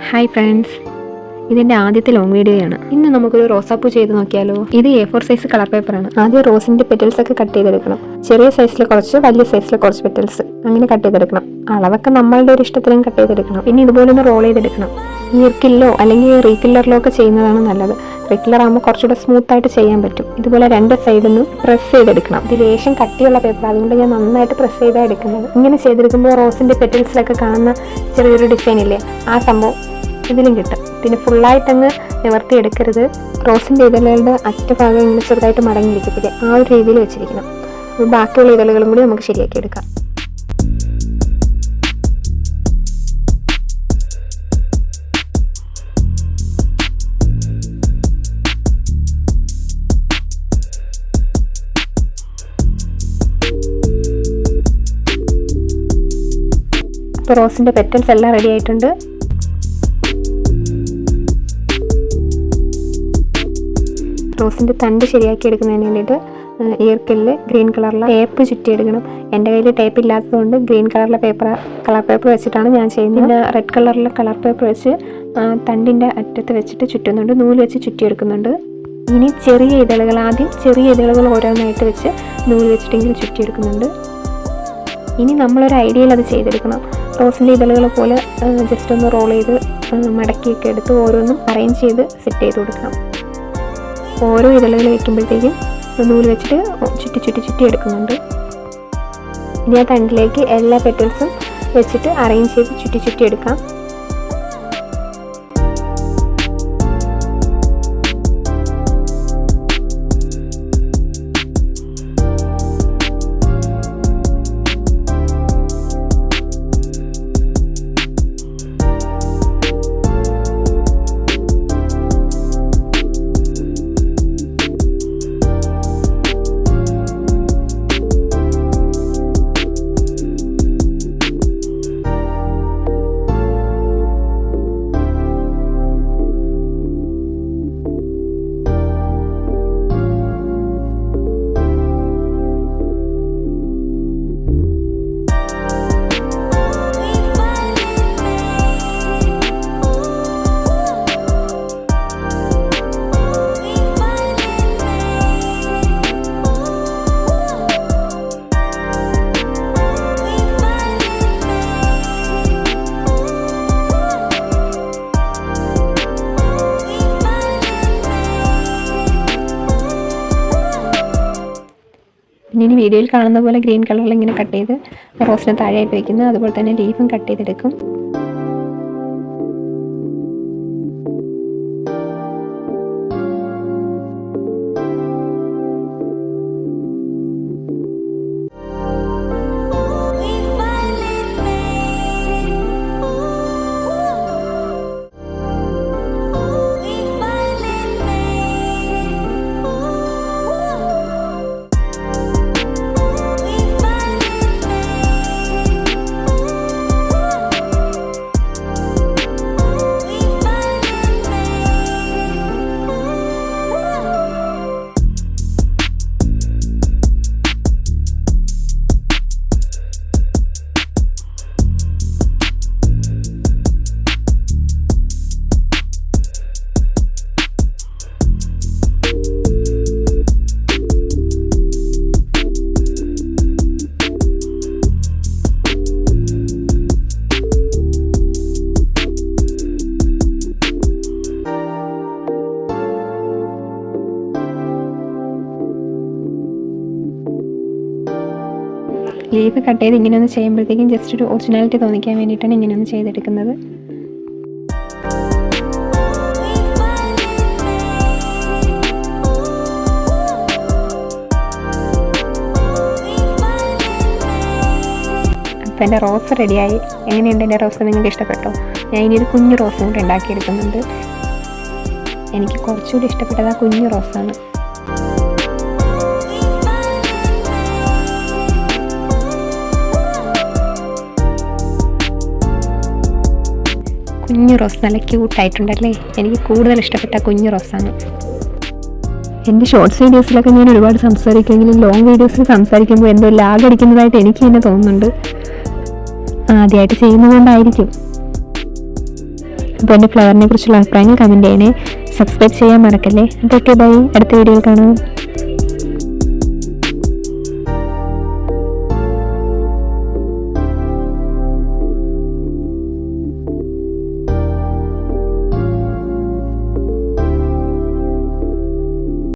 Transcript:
Hi friends, ഇതിൻ്റെ ആദ്യത്തെ long വീഡിയോയാണ്. ഇന്ന് നമുക്കൊരു റോസാപ്പൂ ചെയ്ത് നോക്കിയാലോ. ഇത് A4 സൈസ് കളർ പേപ്പറാണ്. ആദ്യം റോസിൻ്റെ പെറ്റൽസ് ഒക്കെ കട്ട് ചെയ്തെടുക്കണം. ചെറിയ സൈസിൽ കുറച്ച്, വലിയ സൈസിൽ കുറച്ച് പെറ്റൽസ് അങ്ങനെ കട്ട് ചെയ്തെടുക്കണം. അളവൊക്കെ നമ്മളുടെ ഒരു ഇഷ്ടത്തിനും കട്ട് ചെയ്തെടുക്കണം. പിന്നെ ഇതുപോലെ ഒന്ന് റോൾ ചെയ്തെടുക്കണം. ഈർക്കില്ലോ അല്ലെങ്കിൽ റീഫില്ലറിലോ ഒക്കെ ചെയ്യുന്നതാണ് നല്ലത്. റെഗുലർ ആകുമ്പോൾ കുറച്ചുകൂടെ സ്മൂത്തായിട്ട് ചെയ്യാൻ പറ്റും. ഇതുപോലെ രണ്ട് സൈഡിൽ നിന്നും പ്രസ് ചെയ്തെടുക്കണം. ഇത് ലേശം കട്ടിയുള്ള പേപ്പർ, അതുകൊണ്ട് ഞാൻ നന്നായിട്ട് പ്രസ് ചെയ്താണ് എടുക്കുന്നത്. ഇങ്ങനെ ചെയ്തെടുക്കുമ്പോൾ റോസിൻ്റെ പെറ്റൽസിലൊക്കെ കാണുന്ന ചെറിയൊരു ഡിസൈൻ ഇല്ലേ, ആ സംഭവം ഇതിലും കിട്ടും. പിന്നെ ഫുള്ളായിട്ടങ്ങ് നിവർത്തി എടുക്കരുത്. റോസിൻ്റെ ഇതളുകളുടെ അറ്റഭാഗം ഇങ്ങനെ ചെറുതായിട്ട് മടങ്ങിയിരിക്കത്തില്ലേ, ആ ഒരു രീതിയിൽ വെച്ചിരിക്കണം. ബാക്കിയുള്ള ഇതളുകളും കൂടി നമുക്ക് ശരിയാക്കി എടുക്കാം. ഇപ്പോൾ റോസിൻ്റെ പെറ്റൽസ് എല്ലാം റെഡി ആയിട്ടുണ്ട്. റോസിൻ്റെ തണ്ട് ശരിയാക്കി എടുക്കുന്നതിന് വേണ്ടിയിട്ട് ഈർക്കലിൽ ഗ്രീൻ കളറിലെ ടേപ്പ് ചുറ്റിയെടുക്കണം. എൻ്റെ കയ്യിൽ ടേപ്പ് ഇല്ലാത്തതുകൊണ്ട് ഗ്രീൻ കളറിലെ കളർ പേപ്പർ വെച്ചിട്ടാണ് ഞാൻ ചെയ്യുന്നത്. പിന്നെ റെഡ് കളറിലെ കളർ പേപ്പർ വെച്ച് തണ്ടിൻ്റെ അറ്റത്ത് വെച്ചിട്ട് ചുറ്റുന്നുണ്ട്, നൂല് വെച്ച് ചുറ്റിയെടുക്കുന്നുണ്ട്. ഇനി ചെറിയ ഇതളുകൾ ഓരോന്നായിട്ട് വെച്ച് നൂല് വെച്ചിട്ടെങ്കിലും ചുറ്റിയെടുക്കുന്നുണ്ട്. ഇനി നമ്മളൊരു ഐഡിയയിൽ അത് ചെയ്തെടുക്കണം. റോസിൻ്റെ ഇതളുകൾ പോലെ ജസ്റ്റ് ഒന്ന് റോൾ ചെയ്ത് മടക്കിയൊക്കെ എടുത്ത് ഓരോന്നും അറേഞ്ച് ചെയ്ത് സെറ്റ് ചെയ്ത് കൊടുക്കണം. ഓരോ ഇതളുകൾ വയ്ക്കുമ്പോഴത്തേക്കും നൂല് വെച്ചിട്ട് ചുറ്റി എടുക്കുന്നുണ്ട്. ഇനി ആ തണ്ടിലേക്ക് എല്ലാ പെറ്റൽസും വെച്ചിട്ട് അറേഞ്ച് ചെയ്ത് ചുറ്റി എടുക്കാം. ഇനി വീഡിയോയിൽ കാണുന്ന പോലെ ഗ്രീൻ കളറിൽ ഇങ്ങനെ കട്ട് ചെയ്ത് റോസിന് താഴെയായിട്ട് വയ്ക്കുന്നു. അതുപോലെ തന്നെ ലീഫും കട്ട് ചെയ്തെടുക്കും. ലീഫ് കട്ട് ചെയ്ത് ഇങ്ങനെയൊന്ന് ചെയ്യുമ്പോഴത്തേക്കും ജസ്റ്റ് ഒരു ഒറിജിനാലിറ്റി തോന്നിക്കാൻ വേണ്ടിയിട്ടാണ് ഇങ്ങനെയൊന്ന് ചെയ്തെടുക്കുന്നത്. അപ്പോൾ എൻ്റെ റോസ് റെഡിയായി. എങ്ങനെയുണ്ട് എൻ്റെ റോസ്? നിങ്ങൾക്ക് ഇഷ്ടപ്പെട്ടോ? ഞാൻ ഇനി ഒരു കുഞ്ഞു റോസും കൂടെ ഉണ്ടാക്കിയെടുക്കുന്നുണ്ട്. എനിക്ക് കുറച്ചുകൂടി ഇഷ്ടപ്പെട്ടത് ആ കുഞ്ഞു റോസാണ്. കുഞ്ഞു റോസ് നല്ല ക്യൂട്ടായിട്ടുണ്ടല്ലേ. എനിക്ക് കൂടുതൽ ഇഷ്ടപ്പെട്ട കുഞ്ഞു റോസാണ്. എൻ്റെ ഷോർട്സ് വീഡിയോസിലൊക്കെ ഞാൻ ഒരുപാട് സംസാരിക്കുമെങ്കിലും ലോങ് വീഡിയോസിൽ സംസാരിക്കുമ്പോൾ എന്തോ ലാഗ് അടിക്കുന്നതായിട്ട് എനിക്ക് തന്നെ തോന്നുന്നുണ്ട്. ആദ്യമായിട്ട് ചെയ്യുന്നതുകൊണ്ടായിരിക്കും. അപ്പോൾ എൻ്റെ ഫ്ലവറിനെ കുറിച്ചുള്ള അഭിപ്രായങ്ങൾ കമൻറ്റ് ചെയ്യണേ. സബ്സ്ക്രൈബ് ചെയ്യാൻ മറക്കല്ലേ. അപ്പോൾ ഓക്കെ ബൈ, അടുത്ത വീഡിയോയിൽ കാണാം.